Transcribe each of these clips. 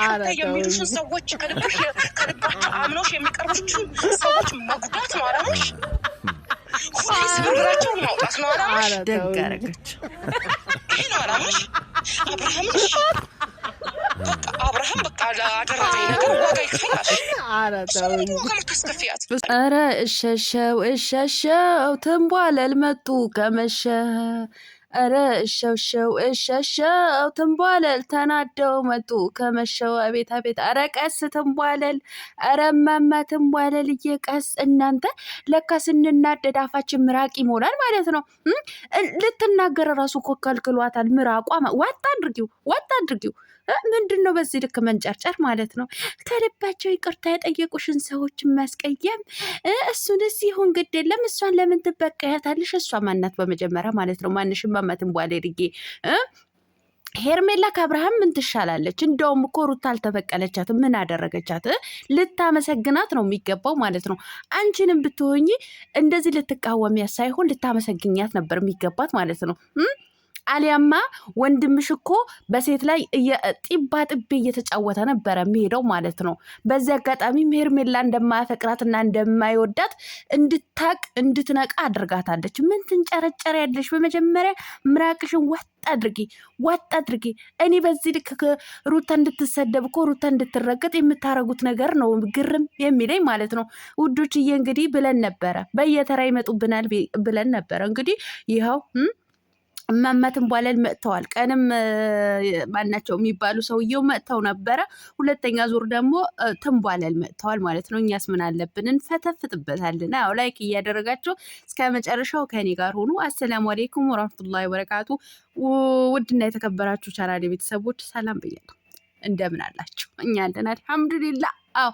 ይቅርታ የሚሉሽን ሰዎች ከልባቸው አምኖሽ የሚቀርቡሽን ሰዎች መጉዳት ነው አላማሽ። ሁሌ ስብራቸውን ማውጣት ነው አላማሽ። ደግ አደረገች። ይሄ ነው አላማሽ። አብርሃም በቃ ላደረገኝ ነገር ዋጋ ይክፈላል። ዋጋ ልታስከፍያት። ኧረ እሸሸው ትንቧለል መጡ ከመሸ። ኧረ እሸሸው ትንቧለል ተናደው መጡ ከመሸው። አቤት አቤት! ኧረ ቀስ ትንቧለል! ኧረ እማማ ትንቧለልዬ ቀስ! እናንተ ለካ ስንናደድ አፋችን ምራቅ ይሞላል ማለት ነው። ልትናገር ራሱ እኮ ከልክሏታል። ምራቋ ዋጣ አድርጊው። ምንድን ነው በዚህ ልክ መንጨርጨር ማለት ነው? ከልባቸው ይቅርታ የጠየቁሽን ሰዎች ማስቀየም፣ እሱንስ ይሁን ግድ የለም። እሷን ለምን ትበቀያታለሽ? እሷ ማናት በመጀመሪያ ማለት ነው? ማንሽም ማማትን ቧሌ ርጌ ሄርሜላ ከአብርሃም ምን ትሻላለች? እንደውም እኮ ሩታ አልተበቀለቻትም። ምን አደረገቻት? ልታመሰግናት ነው የሚገባው ማለት ነው። አንቺንም ብትሆኚ እንደዚህ ልትቃወሚያት ሳይሆን ልታመሰግኛት ነበር የሚገባት ማለት ነው። አሊያማ ወንድምሽ እኮ በሴት ላይ ጢባ ጥቤ እየተጫወተ ነበረ የሚሄደው ማለት ነው። በዚህ አጋጣሚ ሄርሜላ እንደማያፈቅራትና እንደማይወዳት እንድታቅ እንድትነቃ አድርጋታለች። ምን ትንጨረጨር ያለሽ? በመጀመሪያ ምራቅሽን ዋጥ አድርጊ። እኔ በዚህ ልክ ሩታ እንድትሰደብ እኮ ሩታ እንድትረገጥ የምታረጉት ነገር ነው ግርም የሚለኝ ማለት ነው። ውዶችዬ እንግዲህ ብለን ነበረ፣ በየተራ ይመጡብናል ብለን ነበረ። እንግዲህ ይኸው እማማትን ቧለል መጥተዋል። ቀንም ማናቸው የሚባሉ ሰውየው መጥተው ነበረ። ሁለተኛ ዙር ደግሞ ትንቧለል መጥተዋል ማለት ነው። እኛስ ምን አለብን? እንፈተፍጥበታለን። አዎ ላይክ እያደረጋቸው እስከ መጨረሻው ከኔ ጋር ሆኑ። አሰላሙ አሌይኩም ወራህመቱላሂ ወበረካቱ። ውድና የተከበራችሁ ቻናሌ ቤተሰቦች ሰላም ብያለሁ። እንደምን አላችሁ? እኛ አለን አልሐምዱሊላህ። አዎ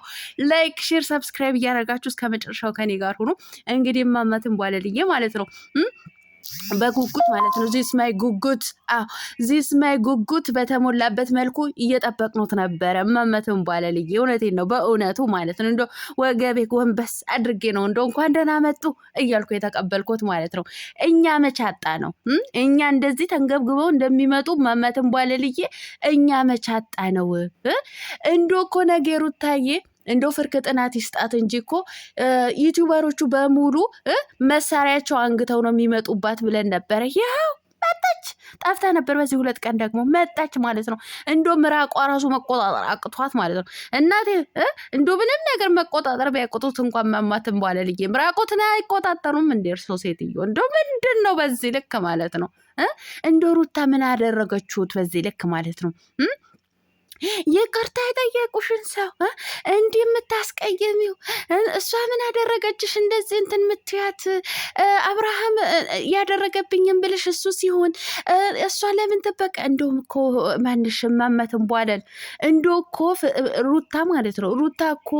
ላይክ፣ ሼር፣ ሰብስክራይብ እያደረጋችሁ እስከ መጨረሻው ከኔ ጋር ሆኑ። እንግዲህ እማማትን ቧለልዬ ማለት ነው በጉጉት ማለት ነው። ዚስ ማይ ጉጉት በተሞላበት መልኩ እየጠበቅኑት ነበረ። እማማትን ቧለልዬ እውነቴን ነው በእውነቱ ማለት ነው። እንደ ወገቤ ጎንበስ አድርጌ ነው እንደ እንኳን ደህና መጡ እያልኩ የተቀበልኩት ማለት ነው። እኛ መቻጣ ነው እኛ እንደዚህ ተንገብግበው እንደሚመጡ እማማትን ቧለልዬ እኛ መቻጣ ነው። እንዶ እኮ ነገሩ ታዬ እንደው ፍርክ ጥናት ይስጣት እንጂ እኮ ዩቲዩበሮቹ በሙሉ መሳሪያቸው አንግተው ነው የሚመጡባት ብለን ነበረ። ያው መጣች፣ ጠፍታ ነበር። በዚህ 2 ቀን ደግሞ መጣች ማለት ነው። እንዶ ምራቋ ራሱ መቆጣጠር አቅቷት ማለት ነው። እናቴ እንዶ ምንም ነገር መቆጣጠር ቢያቅቱት እንኳን እማማትን ቧለልዬ ምራቆትን አይቆጣጠሩም እንደ እርሶ ሴትዮ። እንዶ ምንድን ነው በዚህ ልክ ማለት ነው? እንዶ ሩታ ምን አደረገችሁት በዚህ ልክ ማለት ነው? ይቅርታ የጠየቁሽን ሰው እንዲህ የምታስቀየሚው እሷ ምን አደረገችሽ? እንደዚህ እንትን ምትያት አብርሃም ያደረገብኝም ብልሽ እሱ ሲሆን እሷ ለምን ትበቃ? እንደውም እኮ ማንሽ እማማትን ቧለል እንደው እኮ ሩታ ማለት ነው። ሩታ እኮ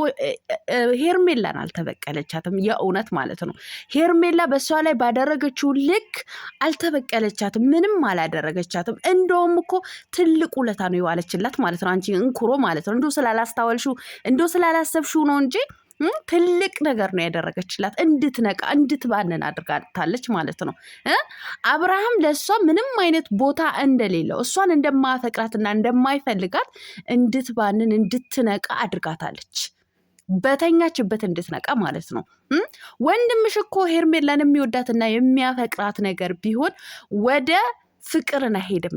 ሄርሜላን አልተበቀለቻትም፣ የእውነት ማለት ነው። ሄርሜላ በእሷ ላይ ባደረገችው ልክ አልተበቀለቻትም፣ ምንም አላደረገቻትም። እንደውም እኮ ትልቅ ውለታ ነው የዋለችላት ማለት ነው። አንቺ እንኩሮ ማለት ነው። እንደው ስላላስተዋልሽው እንደው ስላላሰብሽው ነው እንጂ ትልቅ ነገር ነው ያደረገችላት። እንድትነቃ እንድትባንን አድርጋታለች ማለት ነው። አብርሃም ለእሷ ምንም አይነት ቦታ እንደሌለው እሷን እንደማያፈቅራትና እንደማይፈልጋት እንድትባንን እንድትነቃ አድርጋታለች። በተኛችበት እንድትነቃ ማለት ነው። ወንድምሽ እኮ ሄርሜላን የሚወዳትና የሚያፈቅራት ነገር ቢሆን ወደ ፍቅርን አይሄድም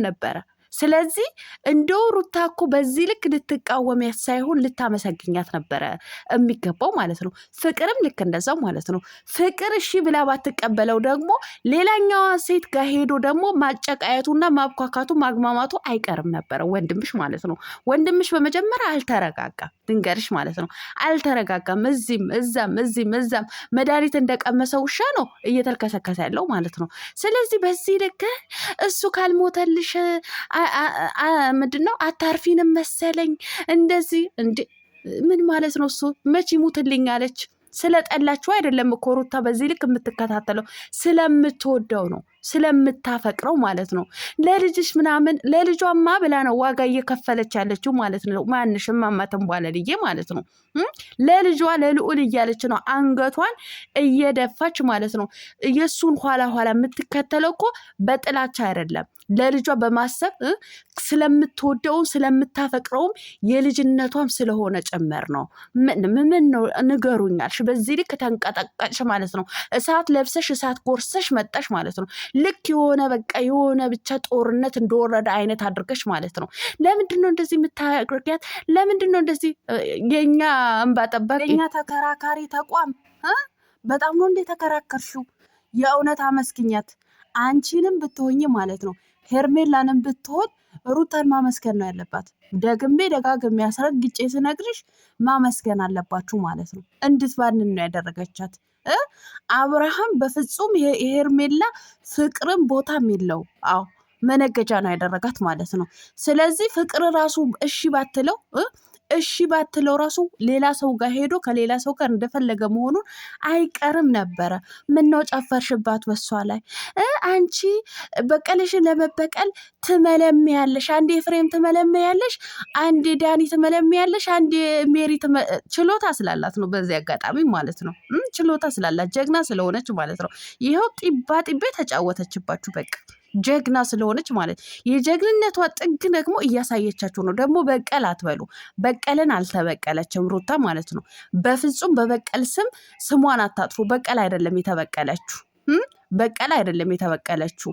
ነበረ። ስለዚህ እንደው ሩታ እኮ በዚህ ልክ ልትቃወሚያት ሳይሆን ልታመሰግኛት ነበረ የሚገባው ማለት ነው። ፍቅርም ልክ እንደዛው ማለት ነው። ፍቅር እሺ ብላ ባትቀበለው ደግሞ ሌላኛዋ ሴት ጋር ሄዶ ደግሞ ማጨቃየቱና ማብኳካቱ ማግማማቱ አይቀርም ነበረ ወንድምሽ ማለት ነው። ወንድምሽ በመጀመሪያ አልተረጋጋም፣ ድንገርሽ ማለት ነው። አልተረጋጋም። እዚህም እዛም መድኃኒት እንደቀመሰ ውሻ ነው እየተልከሰከሰ ያለው ማለት ነው። ስለዚህ በዚህ ልክ እሱ ካልሞተልሽ ምንድነው አታርፊንም መሰለኝ እንደዚህ እንዴ? ምን ማለት ነው? እሱ መቼ ይሙትልኝ አለች? ስለጠላችሁ አይደለም እኮ ሩታ በዚህ ልክ የምትከታተለው ስለምትወደው ነው፣ ስለምታፈቅረው ማለት ነው። ለልጅሽ ምናምን ለልጇማ ብላ ነው ዋጋ እየከፈለች ያለችው ማለት ነው። ማንሽም እማማትን ቧለልዬ ማለት ነው። ለልጇ ለልዑል እያለች ነው አንገቷን እየደፋች ማለት ነው። የእሱን ኋላ የምትከተለው እኮ በጥላቻ አይደለም፣ ለልጇ በማሰብ ስለምትወደው ስለምታፈቅረውም የልጅነቷም ስለሆነ ጭምር ነው። ምን ነው ንገሩኛልሽ? በዚህ ልክ ተንቀጠቀጥሽ ማለት ነው። እሳት ለብሰሽ እሳት ጎርሰሽ መጣሽ ማለት ነው። ልክ የሆነ በቃ የሆነ ብቻ ጦርነት እንደወረደ አይነት አድርገሽ ማለት ነው። ለምንድን ነው እንደዚህ የምታደርጊያት? ለምንድን ነው እንደዚህ? የኛ እንባ ጠባቂ የኛ ተከራካሪ ተቋም በጣም ነው እንዴ ተከራከርሽው? የእውነት አመስግኛት። አንቺንም ብትሆኝ ማለት ነው ሄርሜላንም ብትሆን ሩታን ማመስገን ነው ያለባት። ደግሜ ደጋግሜ አስረግጬ ስነግርሽ ማመስገን አለባችሁ ማለት ነው። እንድትባንን ነው ያደረገቻት። አብርሃም በፍጹም የሄርሜላ ፍቅርን ቦታም የለው። አዎ መነገጃ ነው ያደረጋት ማለት ነው። ስለዚህ ፍቅር ራሱ እሺ ባትለው ራሱ ሌላ ሰው ጋር ሄዶ ከሌላ ሰው ጋር እንደፈለገ መሆኑን አይቀርም ነበረ። ምነው ጨፈርሽባት በሷ ላይ? አንቺ በቀልሽን ለመበቀል ትመለሚያለሽ። አንዴ ፍሬም ትመለሚያለሽ፣ አንዴ ዳኒ ትመለሚያለሽ፣ አንዴ ሜሪ ችሎታ ስላላት ነው። በዚህ አጋጣሚ ማለት ነው ችሎታ ስላላት ጀግና ስለሆነች ማለት ነው። ይኸው ጢባ ጢቤ ተጫወተችባችሁ በቃ ጀግና ስለሆነች ማለት የጀግንነቷ ጥግ ደግሞ እያሳየቻችሁ ነው። ደግሞ በቀል አትበሉ። በቀልን አልተበቀለችም ሩታ ማለት ነው። በፍጹም በበቀል ስሟን አታጥፉ። በቀል አይደለም የተበቀለችው በቀል አይደለም የተበቀለችው።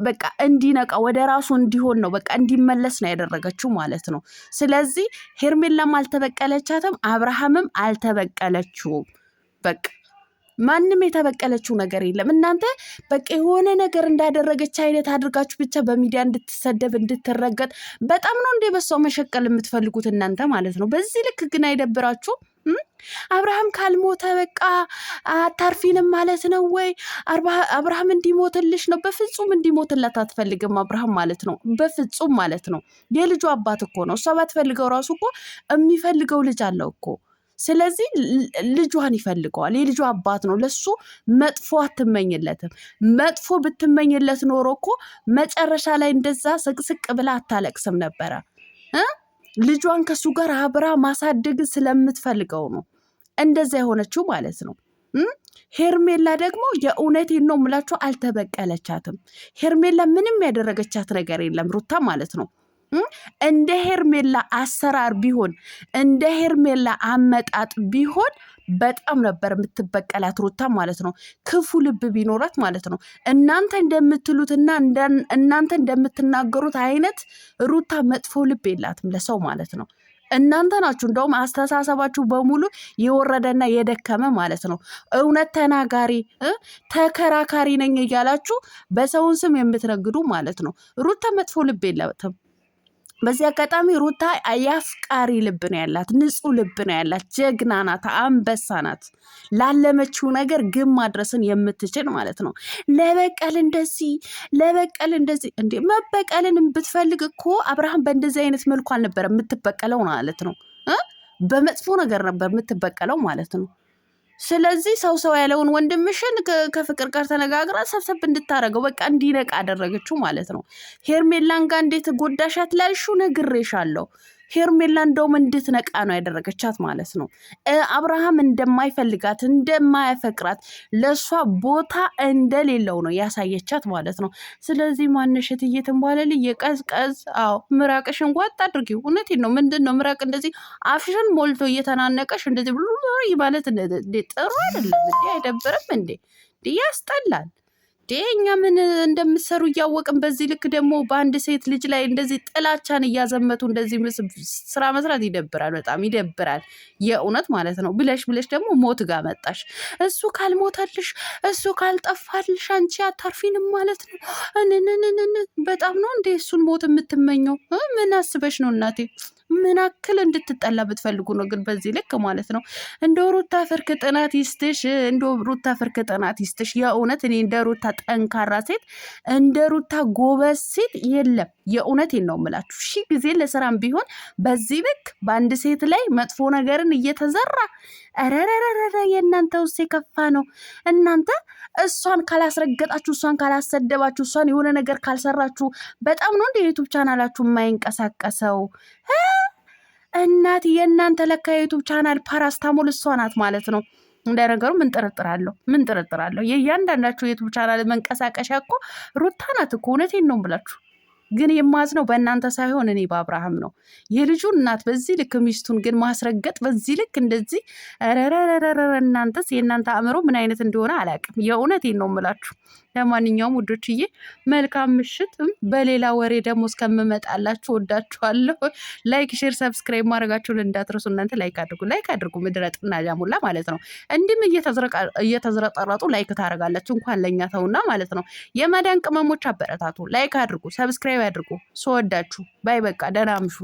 በቃ እንዲነቃ ወደ ራሱ እንዲሆን ነው፣ በቃ እንዲመለስ ነው ያደረገችው ማለት ነው። ስለዚህ ሄርሜላም አልተበቀለቻትም፣ አብርሃምም አልተበቀለችውም። በቃ ማንም የተበቀለችው ነገር የለም። እናንተ በቃ የሆነ ነገር እንዳደረገች አይነት አድርጋችሁ ብቻ በሚዲያ እንድትሰደብ እንድትረገጥ በጣም ነው እንደ በሷ መሸቀል የምትፈልጉት እናንተ ማለት ነው። በዚህ ልክ ግን አይደብራችሁ? አብርሃም ካልሞተ በቃ አታርፊንም ማለት ነው ወይ? አብርሃም እንዲሞትልሽ ነው? በፍጹም እንዲሞትላት አትፈልግም አብርሃም ማለት ነው። በፍጹም ማለት ነው። የልጁ አባት እኮ ነው። እሷ ባትፈልገው ራሱ እኮ የሚፈልገው ልጅ አለው እኮ። ስለዚህ ልጇን ይፈልገዋል። የልጇ አባት ነው። ለሱ መጥፎ አትመኝለትም። መጥፎ ብትመኝለት ኖሮ እኮ መጨረሻ ላይ እንደዛ ስቅስቅ ብላ አታለቅስም ነበረ። ልጇን ከሱ ጋር አብራ ማሳደግ ስለምትፈልገው ነው እንደዛ የሆነችው ማለት ነው። ሄርሜላ ደግሞ የእውነቴን ነው የምላችሁ አልተበቀለቻትም። ሄርሜላ ምንም ያደረገቻት ነገር የለም ሩታ ማለት ነው። እንደ ሄርሜላ አሰራር ቢሆን እንደ ሄርሜላ አመጣጥ ቢሆን በጣም ነበር የምትበቀላት ሩታ ማለት ነው። ክፉ ልብ ቢኖራት ማለት ነው። እናንተ እንደምትሉትና እናንተ እንደምትናገሩት አይነት ሩታ መጥፎ ልብ የላትም ለሰው ማለት ነው። እናንተ ናችሁ እንደውም አስተሳሰባችሁ በሙሉ የወረደና የደከመ ማለት ነው። እውነት ተናጋሪ ተከራካሪ ነኝ እያላችሁ በሰውን ስም የምትነግዱ ማለት ነው። ሩታ መጥፎ ልብ የላትም። በዚህ አጋጣሚ ሩታ የአፍቃሪ ልብ ነው ያላት፣ ንጹህ ልብ ነው ያላት፣ ጀግና ናት፣ አንበሳ ናት። ላለመችው ነገር ግን ማድረስን የምትችል ማለት ነው። ለበቀል እንደዚህ እንዴ መበቀልን ብትፈልግ እኮ አብርሃም በእንደዚህ አይነት መልኩ አልነበረ የምትበቀለው ማለት ነው። በመጥፎ ነገር ነበር የምትበቀለው ማለት ነው። ስለዚህ ሰው ያለውን ወንድምሽን ከፍቅር ጋር ተነጋግራ ሰብሰብ እንድታረገው በቃ እንዲነቃ አደረገችው ማለት ነው። ሄርሜላን ጋር እንዴት ጎዳሻት ላልሽው ነግሬሻለሁ። ሄርሜላ እንደውም እንድትነቃ ነው ያደረገቻት ማለት ነው። አብርሃም እንደማይፈልጋት እንደማያፈቅራት ለእሷ ቦታ እንደሌለው ነው ያሳየቻት ማለት ነው። ስለዚህ ማነሸት እየተንቧለል እየቀዝቀዝ ምራቅሽን ዋጥ አድርጊው። እውነቴን ነው። ምንድን ነው ምራቅ እንደዚህ አፍሽን ሞልቶ እየተናነቀሽ እንደዚህ ብሎ ማለት ጥሩ አይደለም እንዴ? አይደብርም እንዴ? ያስጠላል። እኛ ምን እንደምትሰሩ እያወቅን በዚህ ልክ ደግሞ በአንድ ሴት ልጅ ላይ እንደዚህ ጥላቻን እያዘመቱ እንደዚህ ስራ መስራት ይደብራል፣ በጣም ይደብራል። የእውነት ማለት ነው። ብለሽ ደግሞ ሞት ጋር መጣሽ። እሱ ካልሞተልሽ እሱ ካልጠፋልሽ አንቺ አታርፊንም ማለት ነው። በጣም ነው እንዴ እሱን ሞት የምትመኘው? ምን አስበሽ ነው እናቴ? ምን አክል እንድትጠላ ብትፈልጉ ነው ግን በዚህ ልክ ማለት ነው። እንደ ሩታ ፍርክ ጥናት ይስጥሽ፣ እንደ ሩታ ፍርክ ጥናት ይስጥሽ። የእውነት እኔ እንደ ሩታ ጠንካራ ሴት እንደ ሩታ ጎበዝ ሴት የለም። የእውነቴን ነው የምላችሁ። ሺህ ጊዜ ለስራም ቢሆን በዚህ ልክ በአንድ ሴት ላይ መጥፎ ነገርን እየተዘራ ረረረረ የእናንተ ውስጥ የከፋ ነው። እናንተ እሷን ካላስረገጣችሁ፣ እሷን ካላሰደባችሁ፣ እሷን የሆነ ነገር ካልሰራችሁ በጣም ነው እንደ ዩቱብ ቻናላችሁ የማይንቀሳቀሰው። እናት የእናንተ ለካ የዩቱብ ቻናል ፓራስታሞል እሷ ናት ማለት ነው። እንደ ነገሩ ምን ጥርጥራለሁ የእያንዳንዳችሁ የዩቱብ ቻናል መንቀሳቀሻ እኮ ሩታ ናት እኮ። እውነቴን ነው ብላችሁ ግን የማዝነው በእናንተ ሳይሆን እኔ በአብርሃም ነው። የልጁን እናት በዚህ ልክ ሚስቱን ግን ማስረገጥ በዚህ ልክ እንደዚህ ረረረረ እናንተስ የእናንተ አእምሮ ምን አይነት እንደሆነ አላውቅም። የእውነቴን ነው የምላችሁ። ለማንኛውም ውዶችዬ መልካም ምሽት። በሌላ ወሬ ደግሞ እስከምመጣላችሁ ወዳችኋለሁ። ላይክ፣ ሼር፣ ሰብስክራይብ ማድረጋችሁን እንዳትረሱ። እናንተ ላይክ አድርጉ ምድረ ጥና ጃሙላ ማለት ነው። እንዲህም እየተዝረጠረጡ ላይክ ታደርጋላችሁ። እንኳን ለእኛ ተውና ማለት ነው። የመዳን ቅመሞች አበረታቱ። ላይክ አድርጉ፣ ሰብስክራይብ አድርጉ። ስወዳችሁ ባይ። በቃ ደህና አምሹ።